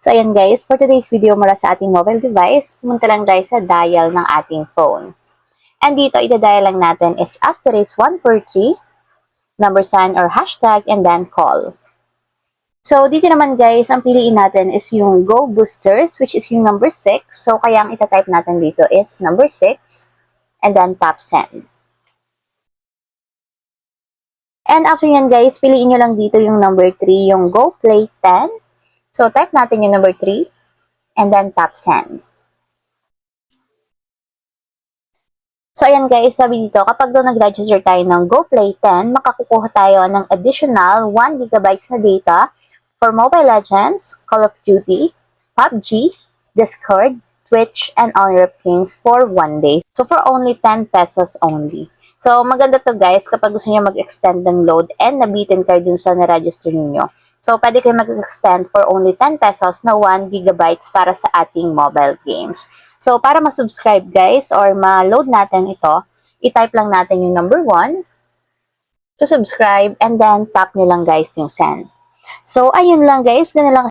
So ayan guys, for today's video mula sa ating mobile device, pumunta lang tayo sa dial ng ating phone. And dito, ida-dial lang natin is *143, number sign or hashtag, and then call. So dito naman guys, ang piliin natin is yung Go Boosters, which is yung number 6. So kaya ang itatype natin dito is number 6, and then tap send. And after yan guys, piliin nyo lang dito yung number 3, yung GOPLAY10. So type natin yung number 3, and then tap send. So, ayan guys, sabi dito, kapag daw nag-register tayo ng GOPLAY10, makakukuha tayo ng additional 1 GB na data for Mobile Legends, Call of Duty, PUBG, Discord, Twitch, and on-rep games for 1 day. So, for only 10 pesos only. So, maganda to guys kapag gusto niyo mag-extend ng load and nabitin kayo dun sa na-register niyo. So, pwede kayo mag-extend for only 10 pesos na 1 GB para sa ating mobile games. So, para ma-subscribe guys or ma-load natin ito, i-type lang natin yung number 1 to subscribe and then tap nyo lang guys yung send. So, ayun lang guys, ganun lang